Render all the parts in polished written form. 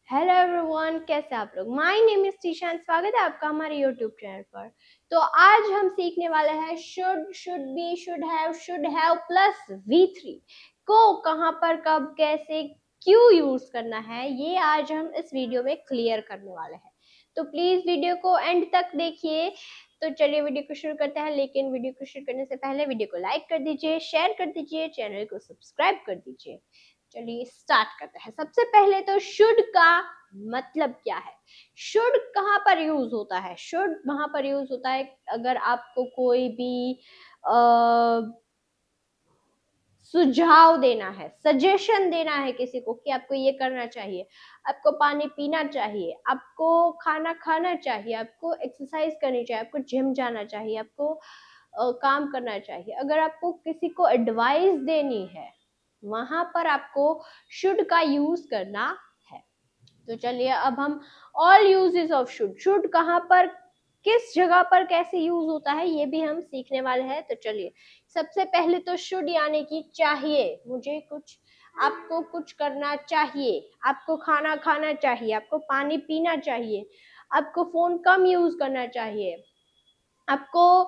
Hello everyone, कैसे आप लोग। माय नेम इज टीशान, स्वागत है आपका हमारे यूट्यूब चैनल पर। तो आज हम सीखने वाले हैं should be, should have plus V3 को कहां पर, कब, कैसे, क्यों यूज करना है, ये आज हम इस वीडियो में क्लियर करने वाले हैं। तो प्लीज वीडियो को एंड तक देखिए। तो चलिए वीडियो को शुरू करते हैं, लेकिन वीडियो को शुरू करने से पहले वीडियो को लाइक कर दीजिए, शेयर कर दीजिए, चैनल को सब्सक्राइब कर दीजिए। चलिए स्टार्ट करते हैं। सबसे पहले तो शुड का मतलब क्या है। शुड कहाँ पर यूज होता है। शुड वहां पर यूज होता है अगर आपको कोई भी सुझाव देना है, सजेशन देना है किसी को कि आपको ये करना चाहिए, आपको पानी पीना चाहिए, आपको खाना खाना चाहिए, आपको एक्सरसाइज करनी चाहिए, आपको जिम जाना चाहिए, आपको काम करना चाहिए। अगर आपको किसी को एडवाइस देनी है, वहां पर आपको शुड का यूज करना है। तो चलिए अब हम ऑल यूजेस ऑफ शुड कहाँ पर, किस जगह पर, कैसे यूज होता है, ये भी हम सीखने वाले हैं। तो चलिए सबसे पहले तो शुड यानी कि चाहिए, मुझे कुछ, आपको कुछ करना चाहिए, आपको खाना खाना चाहिए, आपको पानी पीना चाहिए, आपको फोन कम यूज करना चाहिए, आपको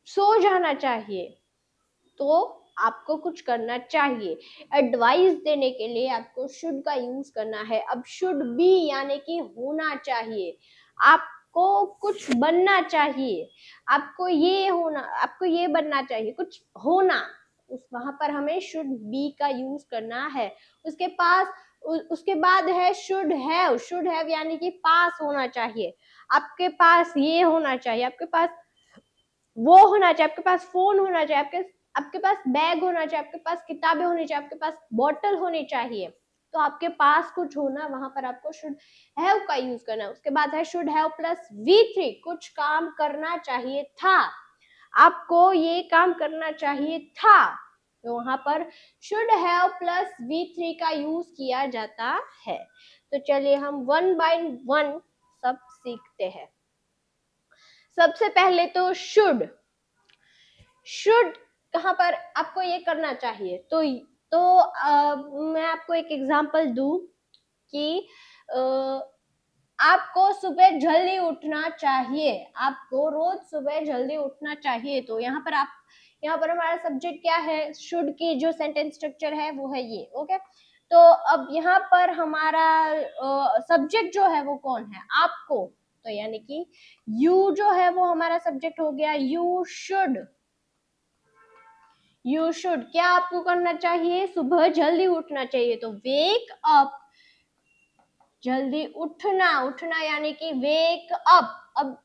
सो जाना चाहिए। तो आपको कुछ करना चाहिए, एडवाइस देने के लिए आपको शुड का यूज करना है। अब शुड बी यानी कि होना चाहिए, आपको कुछ बनना चाहिए, आपको ये होना, आपको ये बनना चाहिए, कुछ होना, उस वहां पर हमें शुड बी का यूज करना है। उसके पास उसके बाद है शुड हैव यानी कि पास होना चाहिए, आपके पास ये होना चाहिए, आपके पास वो होना चाहिए, आपके पास फोन होना चाहिए, आपके पास बैग होना चाहिए, आपके पास किताबें होनी चाहिए, आपके पास बॉटल होनी चाहिए। तो आपके पास कुछ होना, वहां पर आपको शुड हैव का यूज करना है। उसके बाद है शुड हैव प्लस V3, कुछ काम करना चाहिए था, आपको ये काम करना चाहिए था। तो वहां पर शुड हैव प्लस V3 का यूज किया जाता है। तो चलिए हम वन बाय वन सब सीखते हैं। सबसे पहले तो शुड कहाँ पर आपको ये करना चाहिए। मैं आपको एक एग्जांपल दूं कि आपको सुबह जल्दी उठना चाहिए, आपको रोज सुबह जल्दी उठना चाहिए। तो यहाँ पर हमारा सब्जेक्ट क्या है, शुड की जो सेंटेंस स्ट्रक्चर है वो है ये। ओके, तो अब यहाँ पर हमारा सब्जेक्ट जो है वो कौन है, आपको। तो यानी कि यू जो है वो हमारा सब्जेक्ट हो गया। यू शुड क्या आपको करना चाहिए, सुबह जल्दी उठना चाहिए। तो वेक अप, जल्दी उठना, उठना यानी कि वेक अप। अब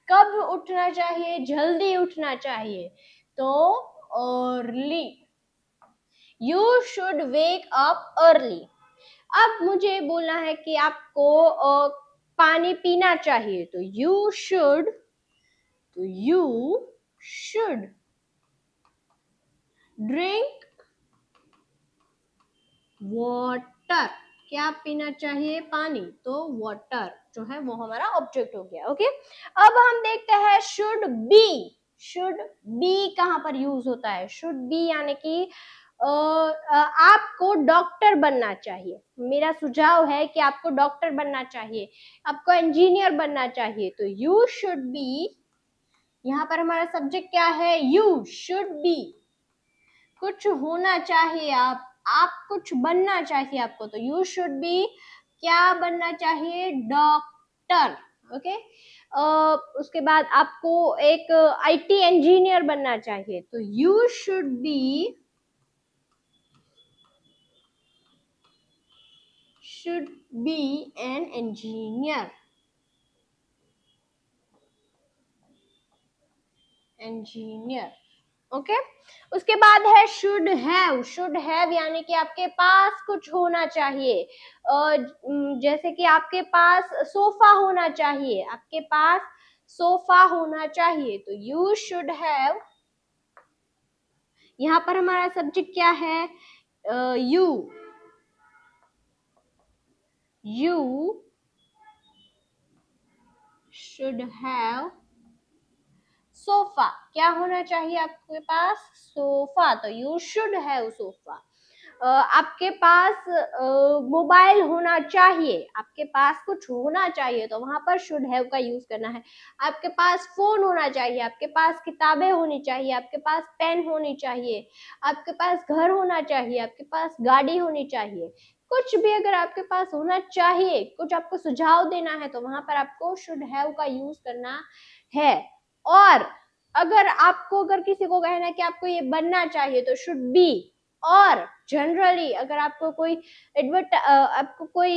कब उठना चाहिए, जल्दी उठना चाहिए। तो early, you should wake up early. अब मुझे बोलना है कि आपको पानी पीना चाहिए। तो यू शुड ड्रिंक वाटर, क्या पीना चाहिए, पानी। तो वाटर जो है वो हमारा ऑब्जेक्ट हो गया। ओके, अब हम देखते हैं शुड बी कहां पर यूज होता है। शुड बी यानी कि आपको डॉक्टर बनना चाहिए। मेरा सुझाव है कि आपको डॉक्टर बनना चाहिए, आपको इंजीनियर बनना चाहिए। तो यू शुड बी, यहाँ पर हमारा सब्जेक्ट क्या है, यू शुड बी, कुछ होना चाहिए, आप कुछ बनना चाहिए आपको। तो यू शुड बी क्या बनना चाहिए, डॉक्टर। ओके, उसके बाद आपको एक IT इंजीनियर बनना चाहिए। तो you should be an engineer. Okay, उसके बाद है शुड हैव यानी कि आपके पास कुछ होना चाहिए। जैसे कि आपके पास सोफा होना चाहिए, आपके पास सोफा होना चाहिए। तो यू शुड हैव, यहाँ पर हमारा सब्जेक्ट क्या है, यू शुड हैव सोफा, क्या होना चाहिए आपके पास, सोफा। तो यू शुड हैव सोफा। आपके पास मोबाइल होना चाहिए, आपके पास कुछ होना चाहिए, तो वहां पर शुड हैव का यूज करना है। आपके पास फोन होना चाहिए, आपके पास किताबें होनी चाहिए, आपके पास पेन होनी चाहिए, आपके पास घर होना चाहिए, आपके पास गाड़ी होनी चाहिए। कुछ भी अगर आपके पास होना चाहिए, कुछ आपको सुझाव देना है, तो वहां पर आपको शुड हैव का यूज करना है। और अगर किसी को कहना है कि आपको ये बनना चाहिए, तो शुड बी। और जनरली अगर आपको कोई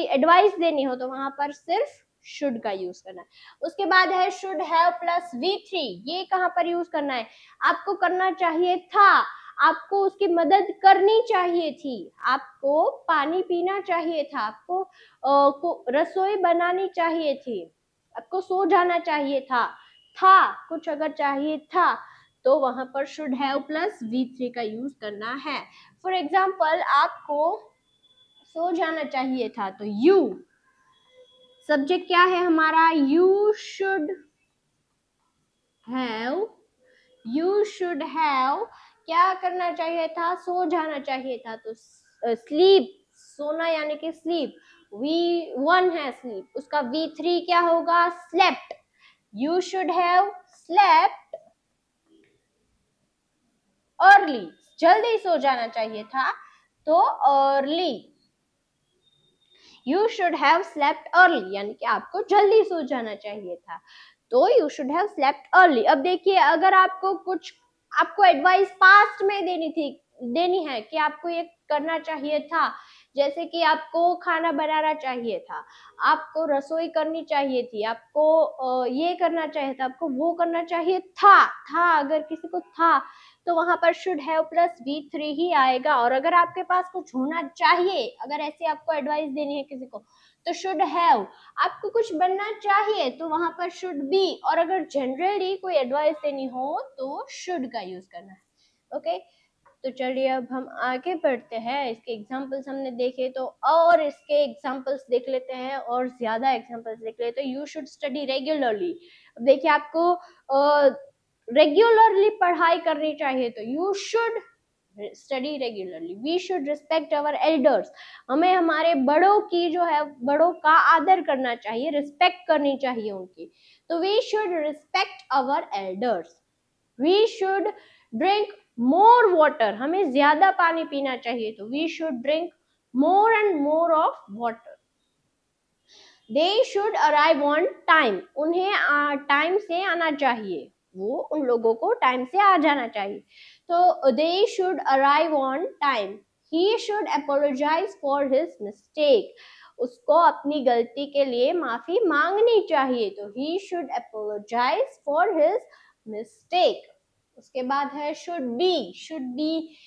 एडवाइस देनी हो, तो वहां पर सिर्फ शुड का यूज करना है। उसके बाद है शुड हैव प्लस V3। ये कहां पर यूज करना है? आपको करना चाहिए था, आपको उसकी मदद करनी चाहिए थी, आपको पानी पीना चाहिए था, आपको रसोई बनानी चाहिए थी, आपको सो जाना चाहिए था कुछ अगर चाहिए था, तो वहां पर शुड हैव प्लस V3 का यूज करना है। फॉर एग्जाम्पल, आपको सो जाना चाहिए था, तो यू, सब्जेक्ट क्या है हमारा? यू शुड हैव क्या करना चाहिए था? सो जाना चाहिए था, तो स्लीप, सोना यानी कि स्लीप। V1 है स्लीप, उसका V3 क्या होगा? Slept. You should have slept early, जल्दी सो जाना चाहिए था, तो early. You should have slept early, यानी कि आपको जल्दी सो जाना चाहिए था, तो you should have slept early. अब देखिए, अगर आपको एडवाइस पास्ट में देनी है कि आपको ये करना चाहिए था, जैसे कि आपको खाना बनाना चाहिए था, आपको रसोई करनी चाहिए थी, आपको ये करना चाहिए था, आपको वो करना चाहिए था अगर किसी को था, तो वहां पर शुड हैव प्लस V3 ही आएगा। और अगर आपके पास कुछ होना चाहिए, अगर ऐसे आपको एडवाइस देनी है किसी को, तो शुड हैव। आपको कुछ बनना चाहिए, तो वहां पर शुड बी। और अगर जनरली कोई एडवाइस देनी हो, तो शुड का यूज करना है। ओके, तो चलिए अब हम आगे बढ़ते हैं। इसके एग्जाम्पल्स हमने देखे, तो और इसके एग्जाम्पल्स देख लेते हैं, और ज्यादा एग्जाम्पल्स देख लेते हैं। You should study regularly. अब देखिए, आपको रेगुलरली पढ़ाई करनी चाहिए, तो you should study regularly. We should respect our elders. हमें हमारे बड़ों की जो है, बड़ों का आदर करना चाहिए, रिस्पेक्ट करनी चाहिए उनकी, तो we should respect our elders. We should drink more water. हमें ज्यादा पानी पीना चाहिए, तो we should drink more and more of water. They should arrive on time. उन्हें टाइम से आना चाहिए, वो उन लोगों को टाइम से आ जाना चाहिए, तो they should arrive on time. He should apologise for his mistake. उसको अपनी गलती के लिए माफी मांगनी चाहिए, तो he should apologise for his mistake. उसके बाद है शुड बी। शुड बी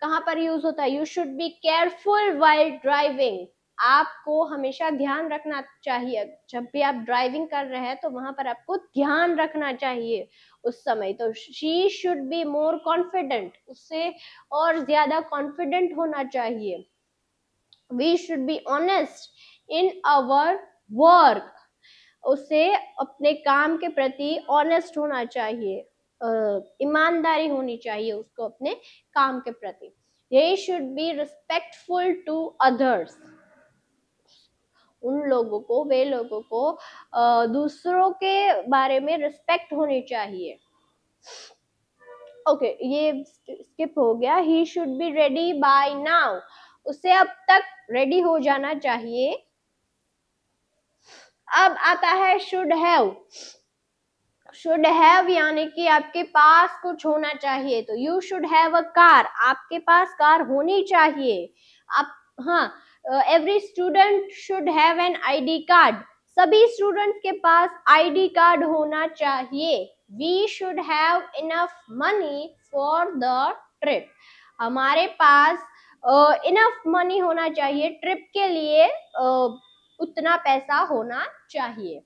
कहाँ पर यूज होता है? You should be careful while driving. आपको हमेशा ध्यान रखना चाहिए, जब भी आप ड्राइविंग कर रहे हैं, तो वहां पर आपको ध्यान रखना चाहिए उस समय। तो she should be more confident, उससे और ज्यादा कॉन्फिडेंट होना चाहिए। We should be honest in our work. उसे अपने काम के प्रति ऑनेस्ट होना चाहिए, ईमानदारी होनी चाहिए उसको अपने काम के प्रति। They should be respectful to others. वे लोगों को दूसरों के बारे में रिस्पेक्ट होनी चाहिए। ओके, ये स्किप हो गया। He should be ready by now. उसे अब तक रेडी हो जाना चाहिए। अब आता है शुड हैव। शुड हैव यानी कि आपके पास कुछ होना चाहिए, तो you should have a car. आपके पास कार होनी चाहिए। आप, हाँ, every student should have an ID card. सभी स्टूडेंट के पास ID कार्ड होना चाहिए। We should have enough money for the trip. हमारे पास इनफ मनी होना चाहिए, ट्रिप के लिए उतना पैसा होना चाहिए।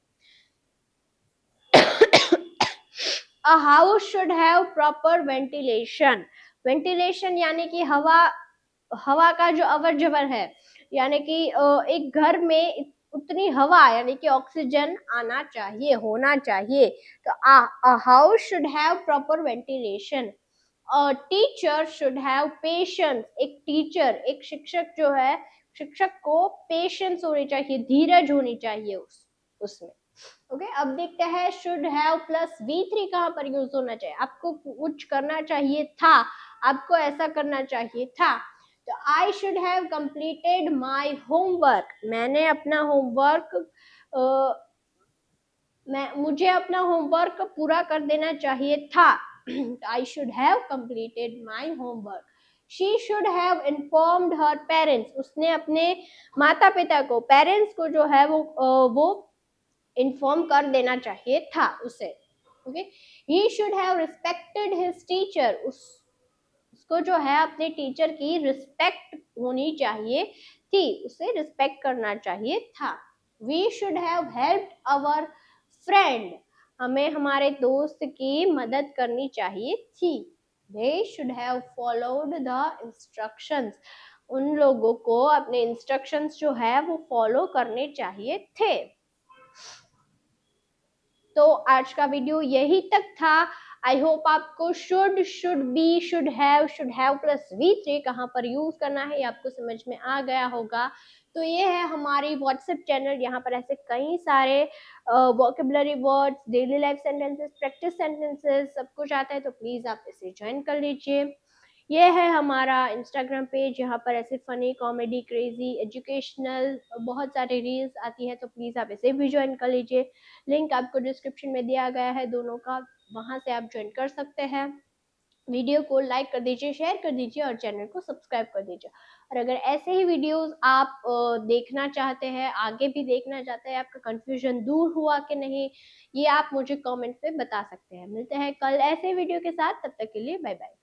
A house should have proper ventilation. Ventilation यानी कि हवा का जो अवर जवर है, यानी कि एक घर में उतनी हवा यानी कि ऑक्सीजन आना चाहिए, होना चाहिए। तो a house should have proper ventilation. Teacher should have patience, एक टीचर, एक शिक्षक जो है, शिक्षक को पेशेंस होनी चाहिए, धीरज होनी चाहिए उसमें। ओके, अब देखते हैं शुड हैव प्लस V3 कहाँ पर यूज होना चाहिए। आपको कुछ करना चाहिए था, आपको ऐसा करना चाहिए था, तो I should have completed my homework, मैंने अपना होमवर्क मुझे अपना होमवर्क पूरा कर देना चाहिए था। I should have completed my homework. She should have informed her parents, उसने अपने माता पिता को, पेरेंट्स को जो है वो इन्फॉर्म कर देना चाहिए था उसे। Okay, he should have respected his teacher, उसको जो है अपने टीचर की रिस्पेक्ट होनी चाहिए थी, उसे रिस्पेक्ट करना चाहिए था। We should have helped our friend, हमें हमारे दोस्त की मदद करनी चाहिए थी। They should have followed the instructions, उन लोगों को अपने इंस्ट्रक्शंस जो है वो फॉलो करने चाहिए थे। तो आज का वीडियो यही तक था। आई होप आपको should be, should have plus V3 कहाँ पर यूज करना है ये आपको समझ में आ गया होगा। तो ये है हमारी व्हाट्सएप चैनल, यहाँ पर ऐसे कई सारे vocabulary words, daily life sentences, practice sentences सब कुछ आता है, तो प्लीज आप इसे ज्वाइन कर लीजिए। ये है हमारा इंस्टाग्राम पेज, यहाँ पर ऐसे फनी, कॉमेडी, क्रेजी, एजुकेशनल बहुत सारे रील्स आती है, तो प्लीज़ आप इसे भी ज्वाइन कर लीजिए। लिंक आपको डिस्क्रिप्शन में दिया गया है दोनों का, वहाँ से आप ज्वाइन कर सकते हैं। वीडियो को लाइक कर दीजिए, शेयर कर दीजिए और चैनल को सब्सक्राइब कर दीजिए। और अगर ऐसे ही वीडियोस आप देखना चाहते हैं, आगे भी देखना चाहते हैं, आपका कंफ्यूजन दूर हुआ कि नहीं, ये आप मुझे कमेंट पे बता सकते हैं। मिलते हैं कल ऐसे वीडियो के साथ, तब तक के लिए बाय बाय।